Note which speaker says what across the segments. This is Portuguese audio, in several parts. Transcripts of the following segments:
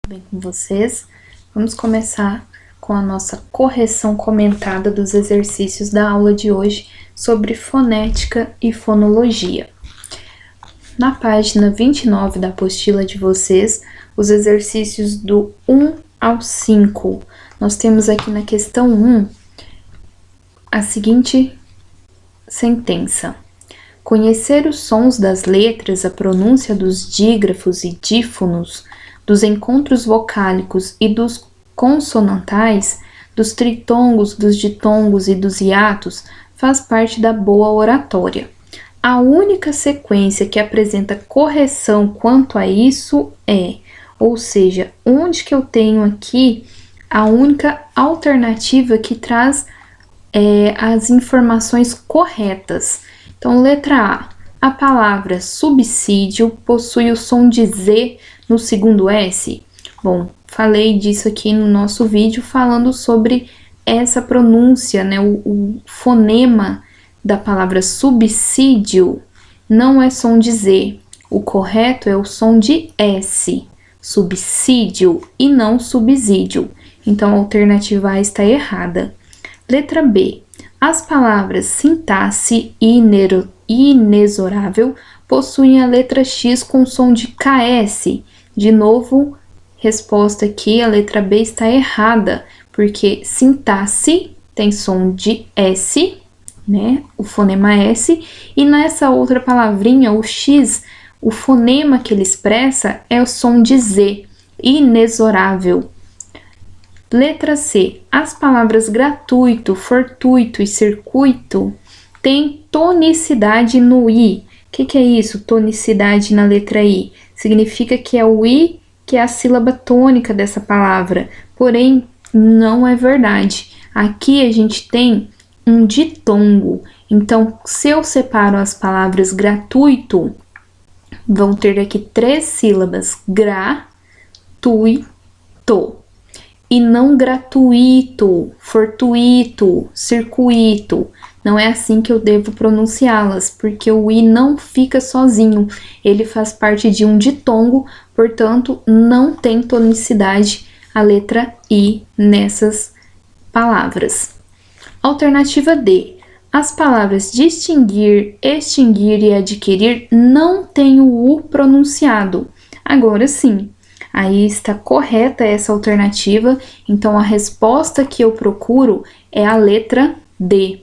Speaker 1: bem com vocês? Vamos começar com a nossa correção comentada dos exercícios da aula de hoje sobre fonética e fonologia. Na página 29 da apostila de vocês, os exercícios do 1 ao 5. Nós temos aqui na questão 1 a seguinte sentença: conhecer os sons das letras, a pronúncia dos dígrafos e dífonos, dos encontros vocálicos e dos consonantais, dos tritongos, dos ditongos e dos hiatos, faz parte da boa oratória. A única sequência que apresenta correção quanto a isso ou seja, onde que eu tenho aqui a única alternativa que traz as informações corretas. Então, letra A palavra subsídio possui o som de Z no segundo S? Bom, falei disso aqui no nosso vídeo falando sobre essa pronúncia, né? O fonema da palavra subsídio não é som de Z. O correto é o som de S, subsídio, e não subsídio. Então, a alternativa A está errada. Letra B. As palavras sintaxe e inexorável possuem a letra X com som de KS. De novo, resposta aqui, a letra B está errada, porque sintaxe tem som de S, né? O fonema S, e nessa outra palavrinha, o X, o fonema que ele expressa é o som de Z, inexorável. Letra C. As palavras gratuito, fortuito e circuito têm tonicidade no I. O que é isso, tonicidade na letra I? Significa que é o I que é a sílaba tônica dessa palavra, porém não é verdade. Aqui a gente tem um ditongo, então se eu separo as palavras gratuito, vão ter aqui 3 sílabas, gra, tui, to. E não gratuito, fortuito, circuito. Não é assim que eu devo pronunciá-las, porque o I não fica sozinho. Ele faz parte de um ditongo, portanto, não tem tonicidade a letra I nessas palavras. Alternativa D. As palavras distinguir, extinguir e adquirir não têm o U pronunciado. Agora sim. Aí está correta essa alternativa, então a resposta que eu procuro é a letra D.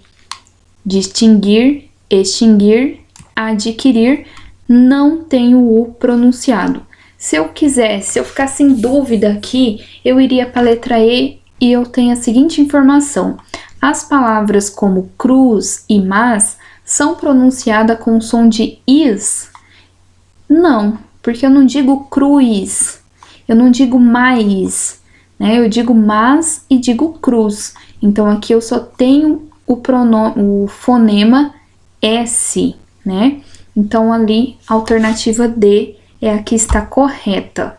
Speaker 1: Distinguir, extinguir, adquirir não tem o U pronunciado. Se eu ficasse em dúvida aqui, eu iria para a letra E e eu tenho a seguinte informação: as palavras como cruz e mas são pronunciadas com som de is? Não, porque eu não digo cruz. Eu não digo mais, né? Eu digo mas e digo cruz. Então, aqui eu só tenho o fonema S, né? Então, ali, a alternativa D é a que está correta.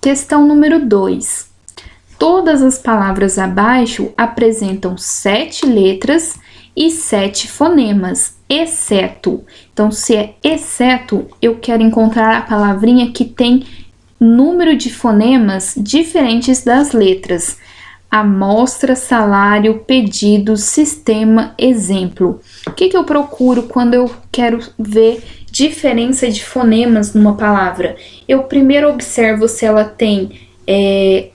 Speaker 1: Questão número 2. Todas as palavras abaixo apresentam 7 letras e 7 fonemas, exceto. Então, se é exceto, eu quero encontrar a palavrinha que tem número de fonemas diferentes das letras. Amostra, salário, pedido, sistema, exemplo. O que eu procuro quando eu quero ver diferença de fonemas numa palavra? Eu primeiro observo se ela tem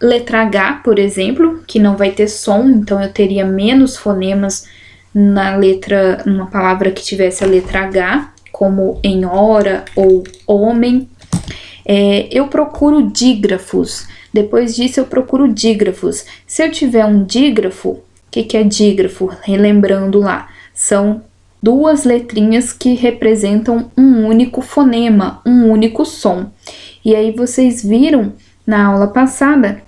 Speaker 1: letra H, por exemplo, que não vai ter som, então eu teria menos fonemas numa palavra que tivesse a letra H, como em hora ou homem. Eu procuro dígrafos. Depois disso, eu procuro dígrafos. Se eu tiver um dígrafo, o que é dígrafo? Relembrando lá, são 2 letrinhas que representam um único fonema, um único som. E aí vocês viram na aula passada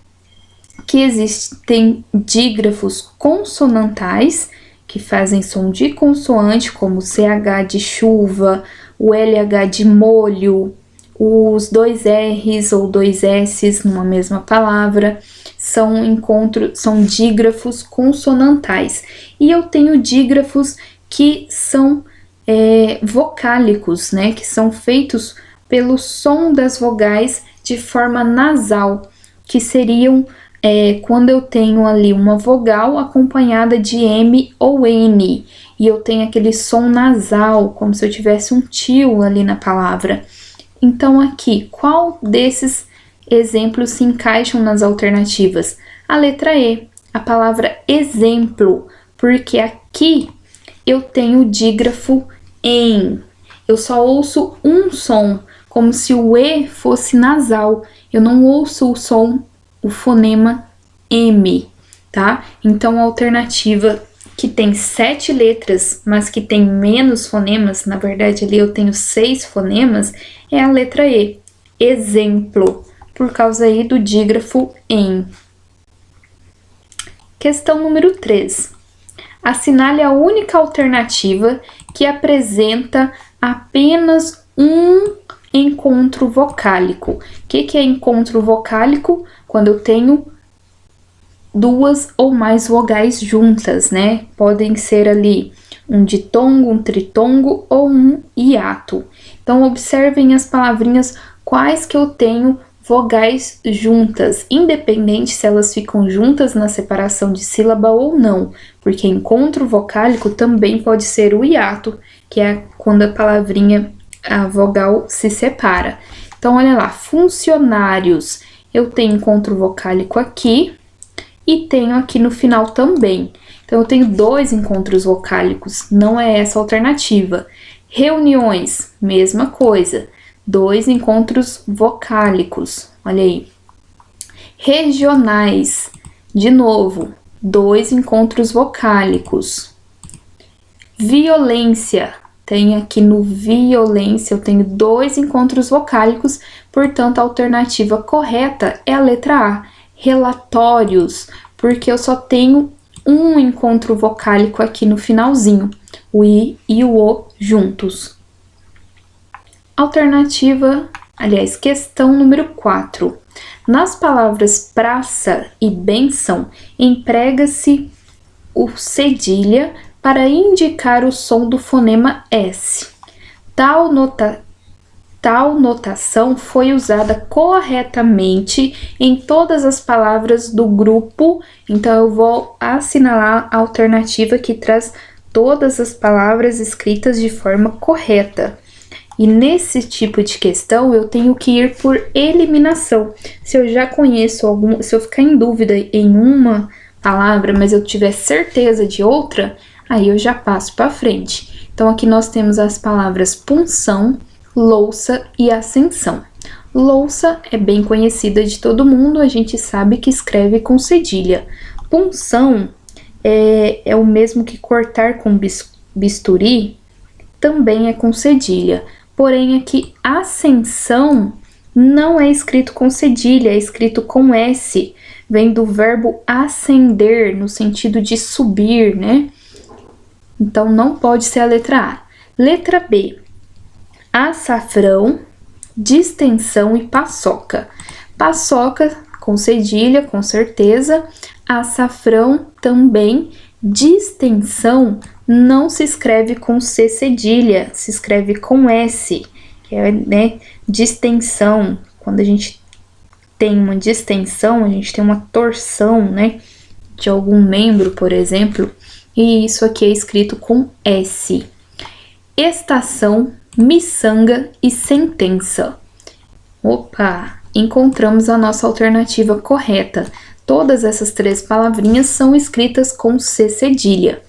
Speaker 1: que existem dígrafos consonantais, que fazem som de consoante, como o CH de chuva, o LH de molho, os 2 R's ou 2 S's numa mesma palavra, são dígrafos consonantais. E eu tenho dígrafos que são vocálicos, né? Que são feitos pelo som das vogais de forma nasal, que seriam quando eu tenho ali uma vogal acompanhada de M ou N, e eu tenho aquele som nasal, como se eu tivesse um tio ali na palavra. Então aqui, qual desses exemplos se encaixam nas alternativas? A letra E, a palavra exemplo, porque aqui eu tenho o dígrafo em. Eu só ouço um som, como se o E fosse nasal. Eu não ouço o som, o fonema M, tá? Então a alternativa que tem 7 letras, mas que tem menos fonemas, na verdade ali eu tenho 6 fonemas, é a letra E, exemplo, por causa aí do dígrafo em. Questão número 3. Assinale a única alternativa que apresenta apenas um encontro vocálico. O que é encontro vocálico? Quando eu tenho duas ou mais vogais juntas, né? Podem ser ali um ditongo, um tritongo ou um hiato. Então, observem as palavrinhas quais que eu tenho vogais juntas, independente se elas ficam juntas na separação de sílaba ou não, porque encontro vocálico também pode ser o hiato, que é quando a palavrinha, a vogal se separa. Então, olha lá, funcionários, eu tenho encontro vocálico aqui e tenho aqui no final também. Então, eu tenho 2 encontros vocálicos, não é essa a alternativa. Reuniões, mesma coisa, 2 encontros vocálicos, olha aí. Regionais, de novo, 2 encontros vocálicos. Violência, tem aqui no violência, eu tenho 2 encontros vocálicos, portanto, a alternativa correta é a letra A. Relatórios, porque eu só tenho um encontro vocálico aqui no finalzinho, o I e o O juntos. Alternativa, aliás, questão número 4. Nas palavras praça e bênção, emprega-se o cedilha para indicar o som do fonema S. Tal notação foi usada corretamente em todas as palavras do grupo, então eu vou assinalar a alternativa que traz todas as palavras escritas de forma correta. E nesse tipo de questão eu tenho que ir por eliminação. Se eu já conheço alguma, se eu ficar em dúvida em uma palavra, mas eu tiver certeza de outra, aí eu já passo para frente. Então aqui nós temos as palavras punção, louça e ascensão. Louça é bem conhecida de todo mundo, a gente sabe que escreve com cedilha. Punção é o mesmo que cortar com bisturi, também é com cedilha. Porém, aqui ascensão não é escrito com cedilha, é escrito com S. Vem do verbo ascender, no sentido de subir, né? Então, não pode ser a letra A. Letra B. Açafrão, distensão e paçoca. Paçoca com cedilha, com certeza. Açafrão também. Distensão não se escreve com C cedilha, se escreve com S, que é, né, distensão. Quando a gente tem uma distensão, a gente tem uma torção, né, de algum membro, por exemplo, e isso aqui é escrito com S. Estação, miçanga e sentença. Opa, encontramos a nossa alternativa correta. Todas essas 3 palavrinhas são escritas com C cedilha.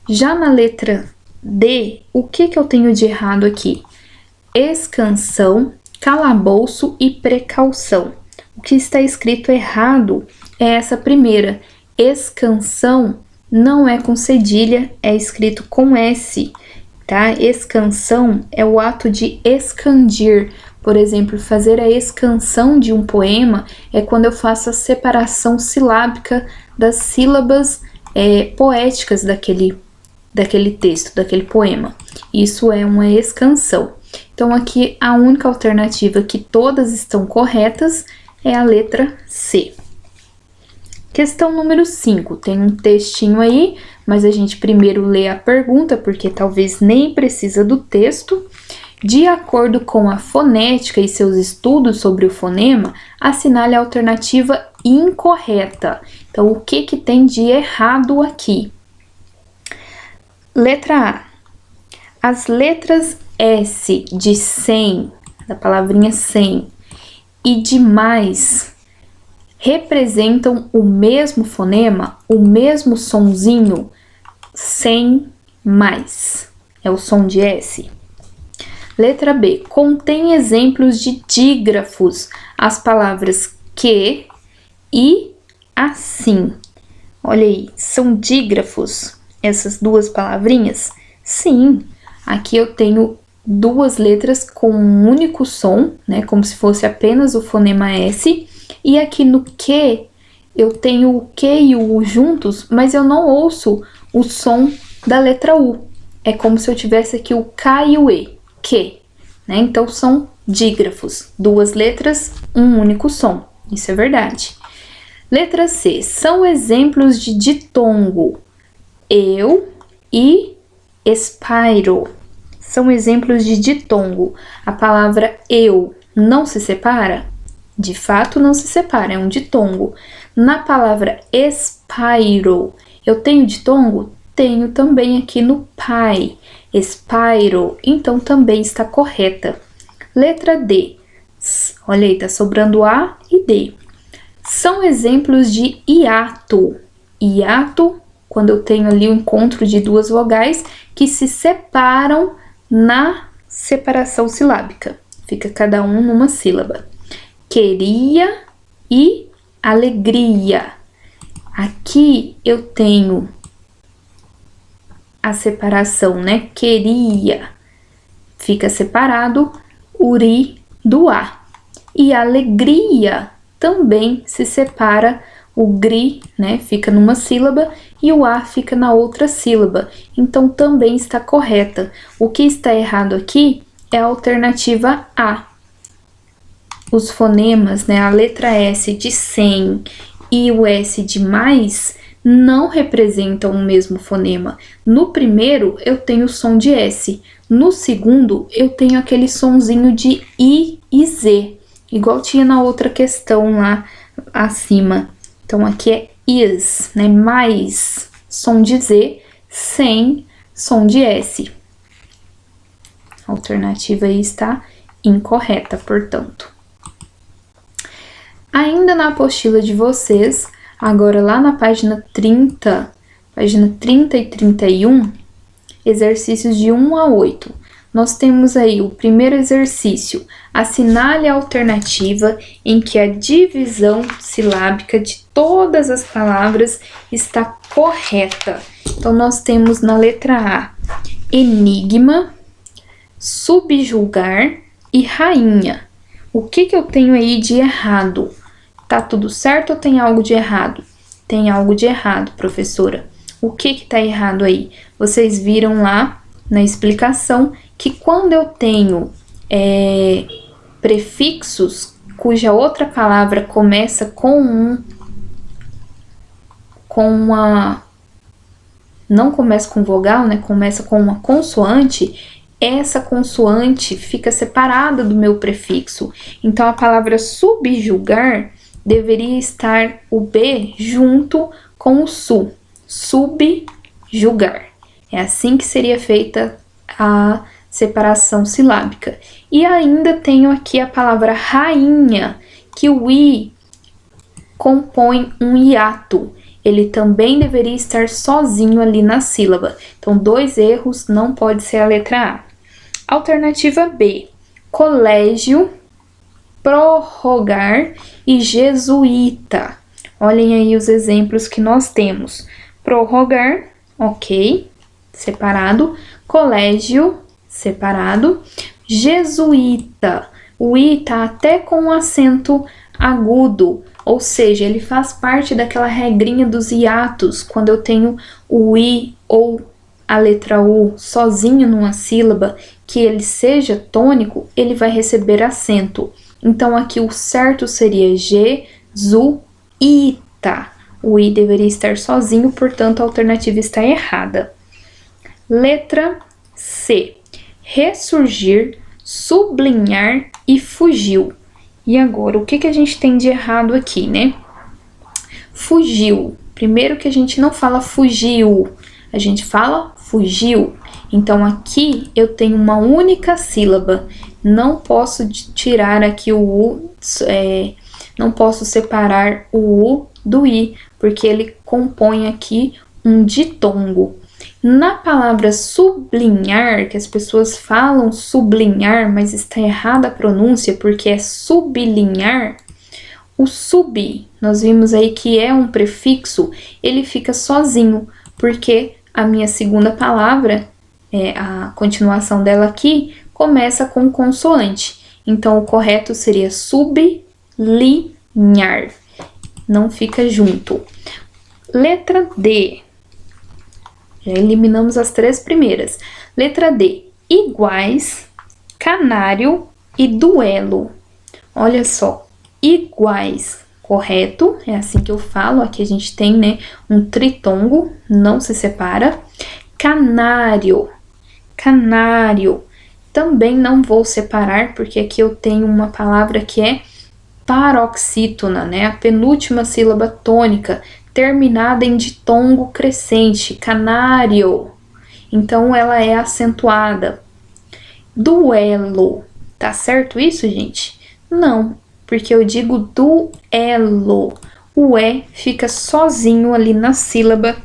Speaker 1: Já na letra D, o que eu tenho de errado aqui? Escansão, calabouço e precaução. O que está escrito errado é essa primeira. Escansão não é com cedilha, é escrito com S, tá? Escansão é o ato de escandir. Por exemplo, fazer a escansão de um poema é quando eu faço a separação silábica das sílabas poéticas daquele texto, daquele poema. Isso é uma escansão. Então, aqui a única alternativa que todas estão corretas é a letra C. Questão número 5. Tem um textinho aí, mas a gente primeiro lê a pergunta, porque talvez nem precisa do texto. De acordo com a fonética e seus estudos sobre o fonema, assinale a alternativa incorreta. Então, o que que tem de errado aqui? Letra A. As letras S de 100, da palavrinha 100, e de mais representam o mesmo fonema, o mesmo sonzinho, 100 mais. É o som de S. Letra B. Contém exemplos de dígrafos as palavras que e assim. Olha aí, são dígrafos essas duas palavrinhas? Sim, aqui eu tenho duas letras com um único som, né, como se fosse apenas o fonema S, e aqui no que eu tenho o que e o U juntos, mas eu não ouço o som da letra U. É como se eu tivesse aqui o K e o E, que, né? Então são dígrafos, duas letras, um único som. Isso é verdade. Letra C, são exemplos de ditongo. Eu e espiro. São exemplos de ditongo. A palavra eu não se separa? De fato, não se separa, é um ditongo. Na palavra espiro, eu tenho ditongo? Tenho também aqui no pai. Espiro, então também está correta. Letra D. Olha aí, tá sobrando A e D. São exemplos de hiato. Hiato, quando eu tenho ali o encontro de duas vogais que se separam na separação silábica. Fica cada um numa sílaba. Queria e alegria. Aqui eu tenho a separação, né? Queria. Fica separado o ri do A. E alegria também se separa o gri, né? Fica numa sílaba e o A fica na outra sílaba. Então também está correta. O que está errado aqui é a alternativa A. Os fonemas, né? A letra S de 100 e o S de mais não representam o mesmo fonema. No primeiro, eu tenho o som de S. No segundo, eu tenho aquele sonzinho de I e Z, igual tinha na outra questão lá acima. Então, aqui é is, né? Mais som de Z, sem som de S. A alternativa aí está incorreta, portanto. Ainda na apostila de vocês, agora lá na página 30 e 31, exercícios de 1 a 8. Nós temos aí o primeiro exercício, assinale a alternativa em que a divisão silábica de todas as palavras está correta. Então, nós temos na letra A, enigma, subjugar e rainha. O que eu tenho aí de errado? Tá tudo certo ou tem algo de errado? Tem algo de errado, professora. O que tá errado aí? Vocês viram lá na explicação que quando eu tenho prefixos cuja outra palavra começa não começa com vogal, né? Começa com uma consoante, essa consoante fica separada do meu prefixo. Então, a palavra subjugar deveria estar o B junto com o su. Subjugar. É assim que seria feita a separação silábica. E ainda tenho aqui a palavra rainha, que o I compõe um hiato. Ele também deveria estar sozinho ali na sílaba. Então, 2 erros, não pode ser a letra A. Alternativa B, colégio, prorrogar e jesuíta. Olhem aí os exemplos que nós temos. Prorrogar, ok, separado. Colégio, separado. Jesuíta, o I tá até com um acento agudo, ou seja, ele faz parte daquela regrinha dos hiatos, quando eu tenho o I ou a letra U sozinho numa sílaba, que ele seja tônico, ele vai receber acento. Então, aqui o certo seria jesuíta. O I deveria estar sozinho, portanto, a alternativa está errada. Letra C. Ressurgir, sublinhar e fugiu. E agora, o que a gente tem de errado aqui, né? Fugiu. Primeiro que a gente não fala fugiu, a gente fala fugiu. Então, aqui eu tenho uma única sílaba. Não posso tirar aqui o U, não posso separar o U do I, porque ele compõe aqui um ditongo. Na palavra sublinhar, que as pessoas falam sublinhar, mas está errada a pronúncia, porque é sublinhar, o sub, nós vimos aí que é um prefixo, ele fica sozinho, porque a minha segunda palavra, a continuação dela aqui, começa com consoante. Então, o correto seria sublinhar. Não fica junto. Letra D. Já eliminamos as 3 primeiras. Letra D. Iguais, canário e duelo. Olha só. Iguais, correto? É assim que eu falo. Aqui a gente tem, né, um tritongo, não se separa. Canário. Canário. Também não vou separar, porque aqui eu tenho uma palavra que é paroxítona, né? A penúltima sílaba tônica, terminada em ditongo crescente, canário. Então, ela é acentuada. Duelo. Tá certo isso, gente? Não, porque eu digo duelo. O E fica sozinho ali na sílaba.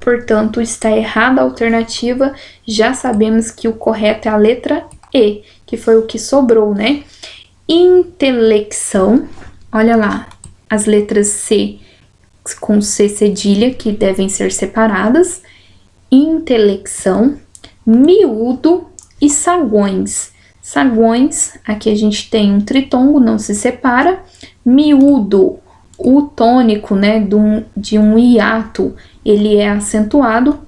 Speaker 1: Portanto, está errada a alternativa. Já sabemos que o correto é a letra E, que foi o que sobrou, né? Intelecção. Olha lá, as letras C com C cedilha, que devem ser separadas. Intelecção, miúdo e sagões. Sagões, aqui a gente tem um tritongo, não se separa. Miúdo, o tônico, né, de um hiato, ele é acentuado.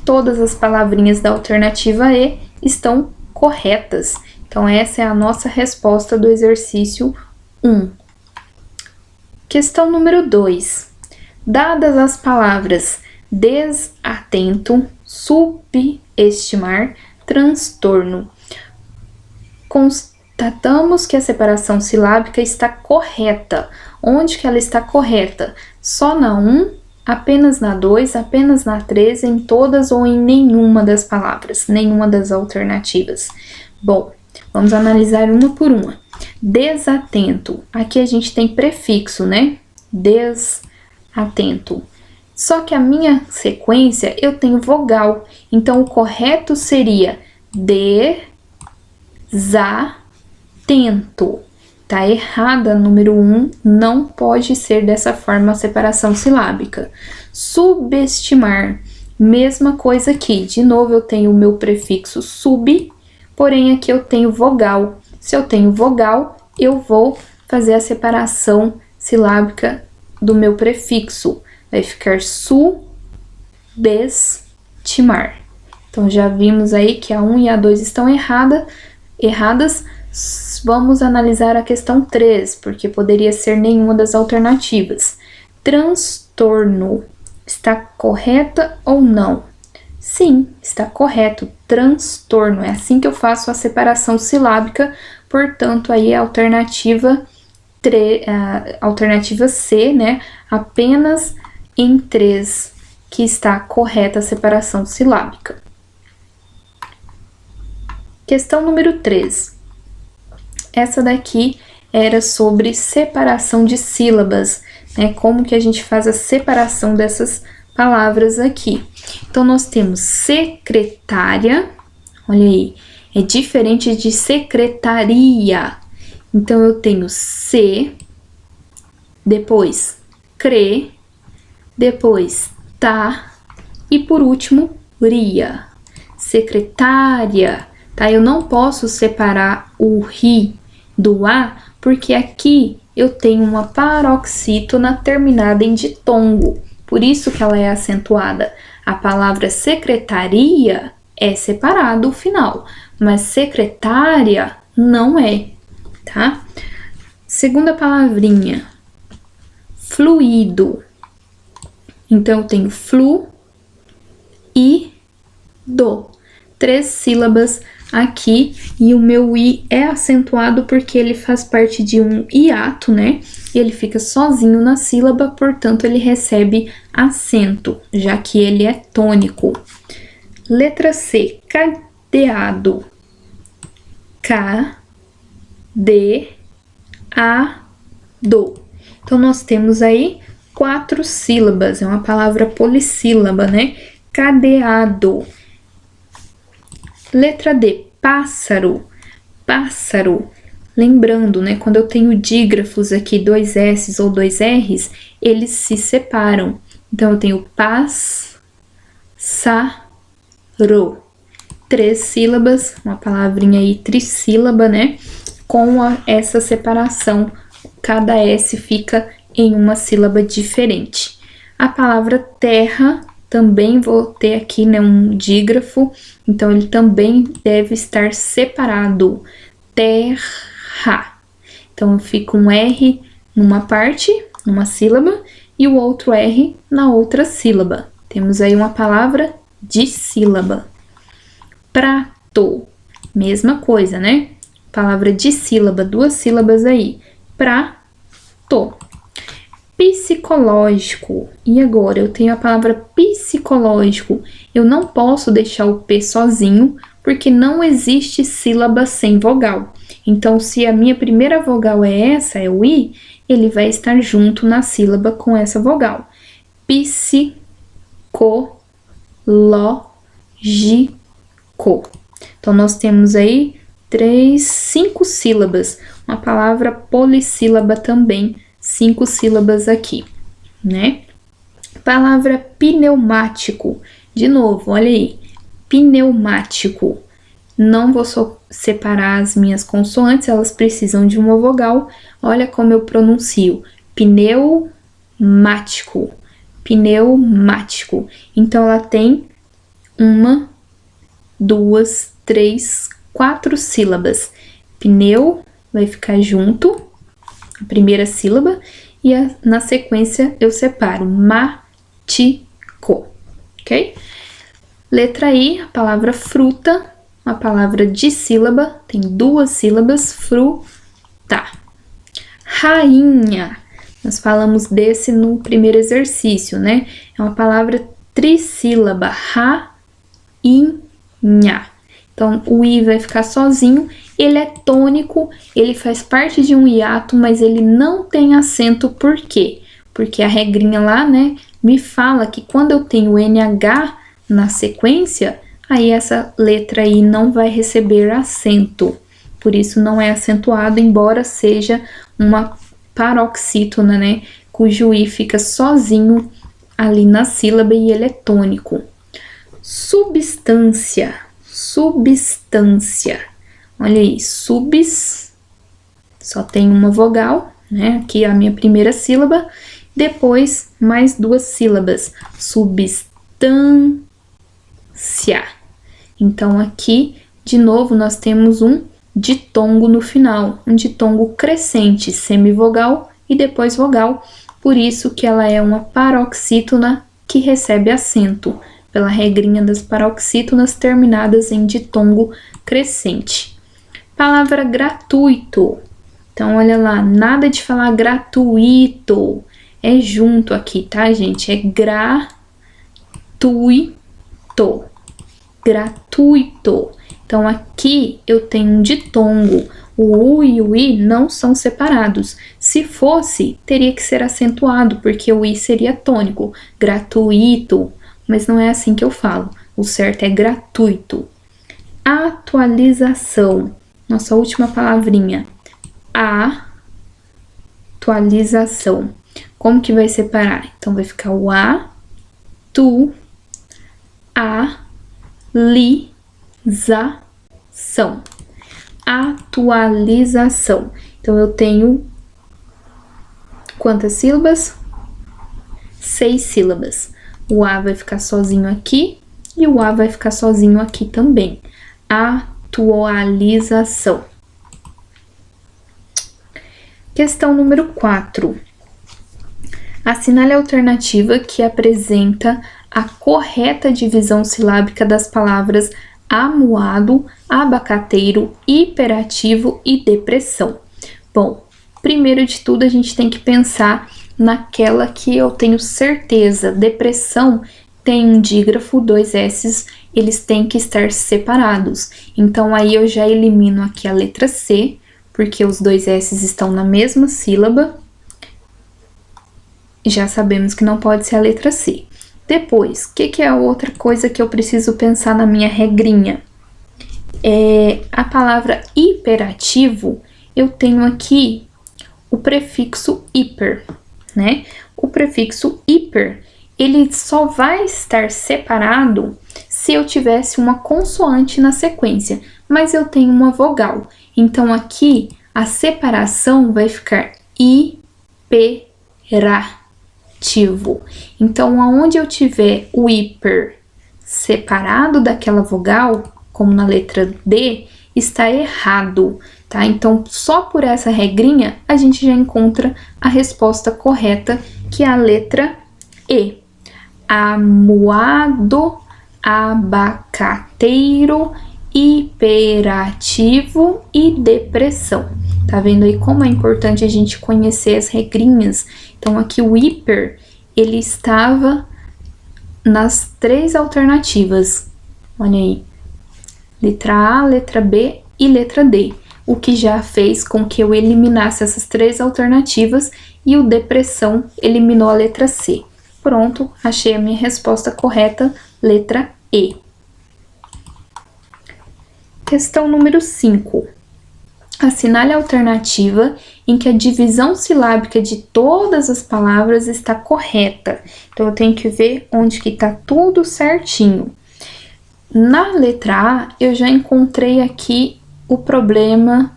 Speaker 1: Todas as palavrinhas da alternativa E estão corretas. Então, essa é a nossa resposta do exercício 1. Questão número 2. Dadas as palavras desatento, subestimar, transtorno, constatamos que a separação silábica está correta. Onde que ela está correta? Só na 1, apenas na 2, apenas na 3, em todas ou em nenhuma das palavras, nenhuma das alternativas. Bom, vamos analisar uma por uma. Desatento. Aqui a gente tem prefixo, né? Desatento. Só que a minha sequência, eu tenho vogal. Então, o correto seria desatento. Tá errada, número 1, não pode ser dessa forma a separação silábica. Subestimar, mesma coisa aqui. De novo, eu tenho o meu prefixo sub, porém aqui eu tenho vogal. Se eu tenho vogal, eu vou fazer a separação silábica do meu prefixo. Vai ficar subestimar. Então, já vimos aí que a 1 e a 2 estão erradas. Vamos analisar a questão 3, porque poderia ser nenhuma das alternativas. Transtorno. Está correta ou não? Sim, está correto. Transtorno. É assim que eu faço a separação silábica. Portanto, aí a alternativa C, né? Apenas em 3 que está correta a separação silábica. Questão número 3. Essa daqui era sobre separação de sílabas, né? Como que a gente faz a separação dessas palavras aqui. Então, nós temos secretária, olha aí, é diferente de secretaria. Então, eu tenho C, depois cre, depois tá e por último ria. Secretária, tá? Eu não posso separar o ri do a, porque aqui eu tenho uma paroxítona terminada em ditongo. Por isso que ela é acentuada. A palavra secretaria é separado o final, mas secretária não é, tá? Segunda palavrinha, fluido. Então, eu tenho flu e do. 3 sílabas aqui, e o meu I é acentuado porque ele faz parte de um hiato, né? E ele fica sozinho na sílaba, portanto, ele recebe acento, já que ele é tônico. Letra C, cadeado. Ca-de-a-do. Então, nós temos aí 4 sílabas, é uma palavra polissílaba, né? Cadeado. Letra D, pássaro. Pássaro. Lembrando, né, quando eu tenho dígrafos aqui, 2 S's ou 2 R's, eles se separam. Então, eu tenho pás-sa-ro. 3 sílabas, uma palavrinha aí trissílaba, né? Com essa separação, cada S fica em uma sílaba diferente. A palavra terra, também vou ter aqui, né, um dígrafo, então ele também deve estar separado. Terra. Então fica um R numa parte, numa sílaba, e o outro R na outra sílaba. Temos aí uma palavra dissílaba. Prato. Mesma coisa, né? Palavra dissílaba, 2 sílabas aí. Prato. Psicológico. E agora? Eu tenho a palavra psicológico. Eu não posso deixar o P sozinho, porque não existe sílaba sem vogal. Então, se a minha primeira vogal é essa, é o I, ele vai estar junto na sílaba com essa vogal. Psicológico. Então, nós temos aí 5 sílabas. Uma palavra polissílaba também, 5 sílabas aqui, né? Palavra pneumático. De novo, olha aí. Pneumático. Não vou separar as minhas consoantes, elas precisam de uma vogal. Olha como eu pronuncio. Pneumático. Pneumático. Então, ela tem 1, 2, 3, 4 sílabas. Pneu vai ficar junto, a primeira sílaba, e na sequência eu separo. Mático, ok? Letra I, a palavra fruta, uma palavra dissílaba, tem 2 sílabas, fruta. Rainha, nós falamos desse no primeiro exercício, né? É uma palavra trissílaba, rainha. Então, o I vai ficar sozinho, ele é tônico, ele faz parte de um hiato, mas ele não tem acento, por quê? Porque a regrinha lá, né, me fala que quando eu tenho NH na sequência, aí essa letra I não vai receber acento. Por isso não é acentuado, embora seja uma paroxítona, né, cujo I fica sozinho ali na sílaba e ele é tônico. Substância. Substância. Olha aí, só tem uma vogal, né? Aqui a minha primeira sílaba, depois mais 2 sílabas. Substância. Então, aqui, de novo, nós temos um ditongo no final, um ditongo crescente, semivogal e depois vogal. Por isso que ela é uma paroxítona que recebe acento, pela regrinha das paroxítonas terminadas em ditongo crescente. Palavra gratuito. Então, olha lá, nada de falar gratuito. É junto aqui, tá, gente? É gratuito. Gratuito. Então, aqui eu tenho um ditongo. O U e o I não são separados. Se fosse, teria que ser acentuado, porque o I seria tônico. Gratuito. Mas não é assim que eu falo. O certo é gratuito. Atualização. Nossa última palavrinha. Atualização. Como que vai separar? Então, vai ficar o A, tu, a, li, za, são. Atualização. Então, eu tenho quantas sílabas? 6 sílabas. O A vai ficar sozinho aqui e o A vai ficar sozinho aqui também. Atualização. Questão número 4. Assinale a alternativa que apresenta a correta divisão silábica das palavras amuado, abacateiro, hiperativo e depressão. Bom, primeiro de tudo a gente tem que pensar naquela que eu tenho certeza. Depressão tem um dígrafo, 2 S's, eles têm que estar separados. Então aí eu já elimino aqui a letra C, porque os 2 S's estão na mesma sílaba. Já sabemos que não pode ser a letra C. Depois, o que é a outra coisa que eu preciso pensar na minha regrinha? A palavra hiperativo, eu tenho aqui o prefixo hiper, né? O prefixo hiper, ele só vai estar separado se eu tivesse uma consoante na sequência, mas eu tenho uma vogal. Então, aqui, a separação vai ficar hiperativo. Então, aonde eu tiver o hiper separado daquela vogal, como na letra D, está errado, tá? Então, só por essa regrinha, a gente já encontra a resposta correta, que é a letra E. Amuado, abacateiro, hiperativo e depressão. Tá vendo aí como é importante a gente conhecer as regrinhas? Então, aqui o hiper, ele estava nas 3 alternativas. Olha aí. Letra A, letra B e letra D. O que já fez com que eu eliminasse essas 3 alternativas e o depressão eliminou a letra C. Pronto, achei a minha resposta correta, letra E. Questão número 5. Assinale a alternativa em que a divisão silábica de todas as palavras está correta. Então, eu tenho que ver onde que está tudo certinho. Na letra A, eu já encontrei aqui o problema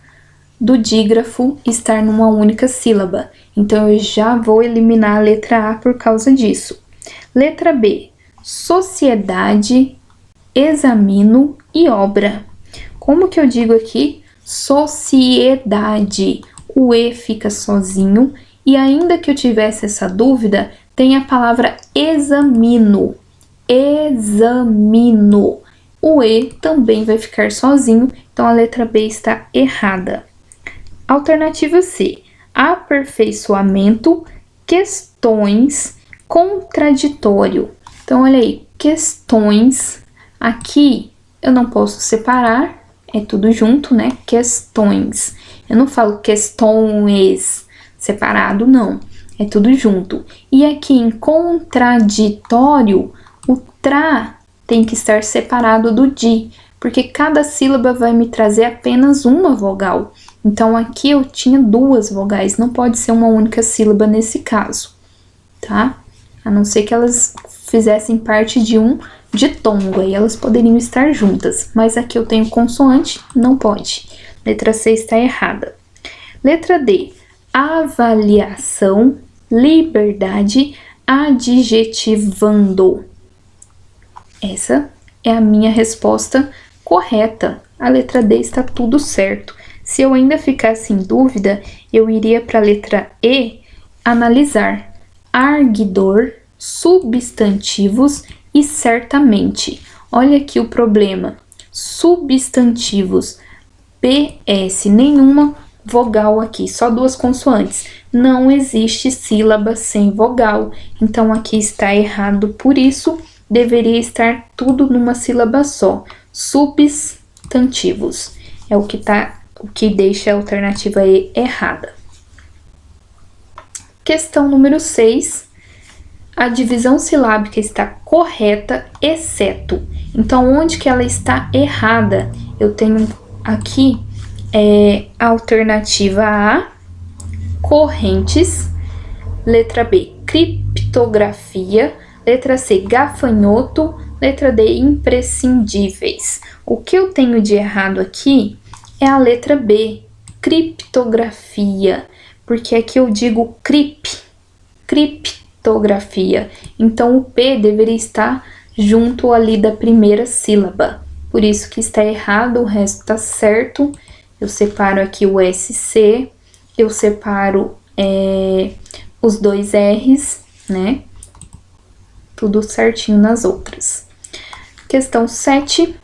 Speaker 1: do dígrafo estar numa única sílaba. Então, eu já vou eliminar a letra A por causa disso. Letra B, sociedade, examino e obra. Como que eu digo aqui? Sociedade. O E fica sozinho. E ainda que eu tivesse essa dúvida, tem a palavra examino. Examino. O E também vai ficar sozinho, então a letra B está errada. Alternativa C. Aperfeiçoamento, questões, contraditório. Então, olha aí, questões. Aqui eu não posso separar, é tudo junto, né? Questões. Eu não falo questões separado, não. É tudo junto. E aqui em contraditório, o tra tem que estar separado do di, porque cada sílaba vai me trazer apenas uma vogal. Então, aqui eu tinha 2 vogais, não pode ser uma única sílaba nesse caso, tá? A não ser que elas fizessem parte de um ditongo, aí elas poderiam estar juntas. Mas aqui eu tenho consoante, não pode. Letra C está errada. Letra D, avaliação, liberdade, adjetivando. Essa é a minha resposta correta. A letra D está tudo certo. Se eu ainda ficasse em dúvida, eu iria para a letra E, analisar arguidor, substantivos e certamente. Olha aqui o problema. Substantivos, PS, nenhuma vogal aqui, só 2 consoantes. Não existe sílaba sem vogal, então aqui está errado, por isso deveria estar tudo numa sílaba só. Substantivos é o que deixa a alternativa E errada. Questão número 6. A divisão silábica está correta, exceto. Então, onde que ela está errada? Eu tenho aqui a alternativa A, correntes. Letra B, criptografia. Letra C, gafanhoto. Letra D, imprescindíveis. O que eu tenho de errado aqui é a letra B, criptografia. Porque aqui eu digo criptografia. Então, o P deveria estar junto ali da primeira sílaba. Por isso que está errado, o resto está certo. Eu separo aqui o SC, eu separo os 2 R's, né? Tudo certinho nas outras. Questão 7.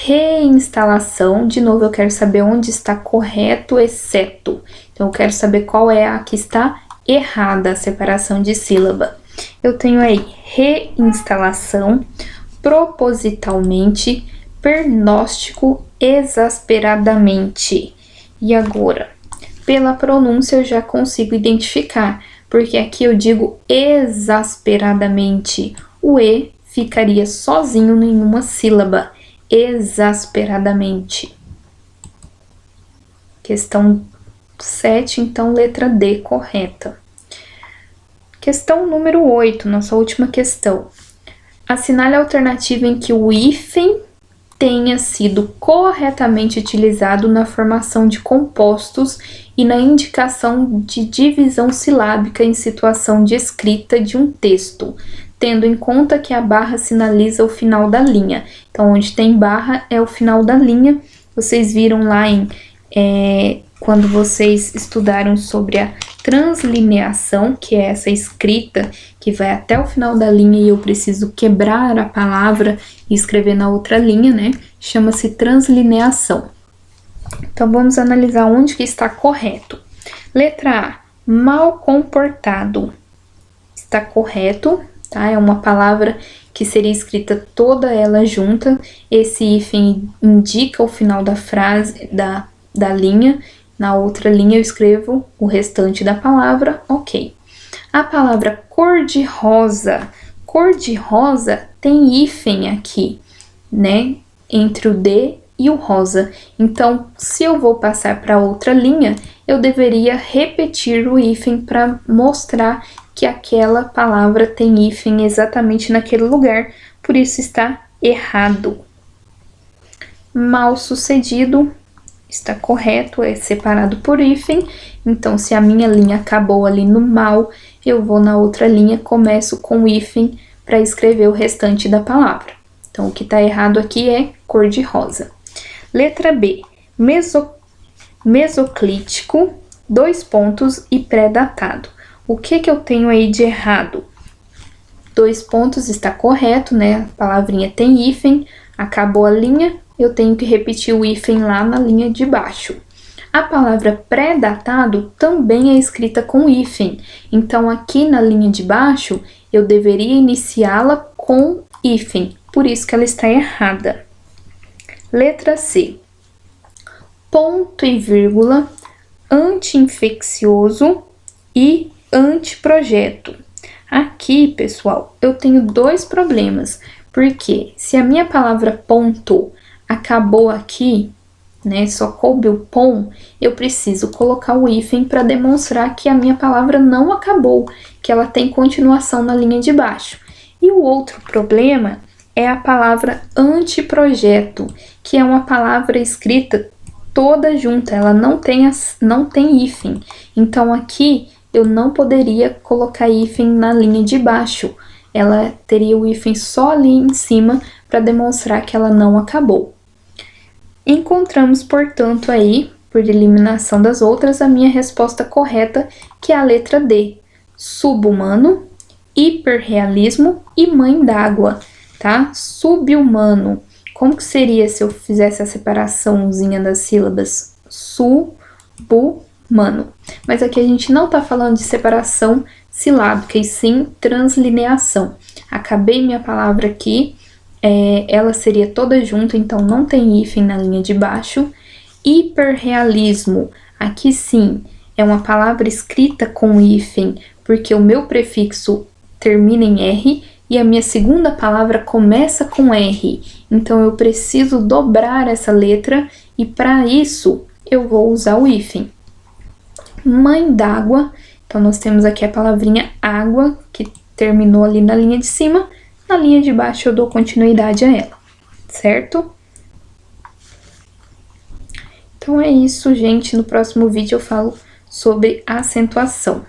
Speaker 1: Reinstalação, de novo eu quero saber onde está correto, exceto. Então eu quero saber qual é a que está errada, a separação de sílaba. Eu tenho aí reinstalação, propositalmente, pernóstico, exasperadamente. E agora? Pela pronúncia eu já consigo identificar, porque aqui eu digo exasperadamente. O E ficaria sozinho em uma sílaba, exasperadamente. Questão 7, então, letra D, correta. Questão número 8, nossa última questão. Assinale a alternativa em que o hífen tenha sido corretamente utilizado na formação de compostos e na indicação de divisão silábica em situação de escrita de um texto, tendo em conta que a barra sinaliza o final da linha. Então, onde tem barra é o final da linha. Vocês viram lá quando vocês estudaram sobre a translineação, que é essa escrita que vai até o final da linha e eu preciso quebrar a palavra e escrever na outra linha, né? Chama-se translineação. Então, vamos analisar onde que está correto. Letra A, mal comportado. Está correto, tá? É uma palavra que seria escrita toda ela junta. Esse hífen indica o final da frase, da linha. Na outra linha eu escrevo o restante da palavra, ok. A palavra cor-de-rosa. Cor-de-rosa tem hífen aqui, né? Entre o D e o rosa. Então, se eu vou passar para outra linha, eu deveria repetir o hífen para mostrar que aquela palavra tem hífen exatamente naquele lugar, por isso está errado. Mal sucedido. Está correto, é separado por hífen. Então, se a minha linha acabou ali no mal, eu vou na outra linha, começo com hífen para escrever o restante da palavra. Então, o que está errado aqui é cor-de-rosa. Letra B, mesoclítico, 2 pontos e pré-datado. O que eu tenho aí de errado? 2 pontos está correto, né? A palavrinha tem hífen, acabou a linha, eu tenho que repetir o hífen lá na linha de baixo. A palavra pré-datado também é escrita com hífen, então aqui na linha de baixo eu deveria iniciá-la com hífen, por isso que ela está errada. Letra C, ponto e vírgula, anti-infeccioso e anteprojeto. Aqui, pessoal, eu tenho 2 problemas, porque se a minha palavra ponto acabou aqui, né, só coube o pom, eu preciso colocar o hífen para demonstrar que a minha palavra não acabou, que ela tem continuação na linha de baixo. E o outro problema é a palavra anteprojeto, que é uma palavra escrita toda junta, ela não tem hífen. Então, aqui eu não poderia colocar hífen na linha de baixo, ela teria o hífen só ali em cima para demonstrar que ela não acabou. Encontramos, portanto, aí, por eliminação das outras, a minha resposta correta, que é a letra D. Subhumano, hiperrealismo e mãe d'água, tá? Subhumano. Como que seria se eu fizesse a separaçãozinha das sílabas? Subhumano. Mas aqui a gente não tá falando de separação silábica, e sim translineação. Acabei minha palavra aqui, ela seria toda junta, então não tem hífen na linha de baixo. Hiperrealismo, aqui sim, é uma palavra escrita com hífen, porque o meu prefixo termina em R e a minha segunda palavra começa com R. Então, eu preciso dobrar essa letra e, para isso, eu vou usar o hífen. Mãe d'água, então nós temos aqui a palavrinha água, que terminou ali na linha de cima. Na linha de baixo eu dou continuidade a ela, certo? Então é isso, gente. No próximo vídeo eu falo sobre acentuação.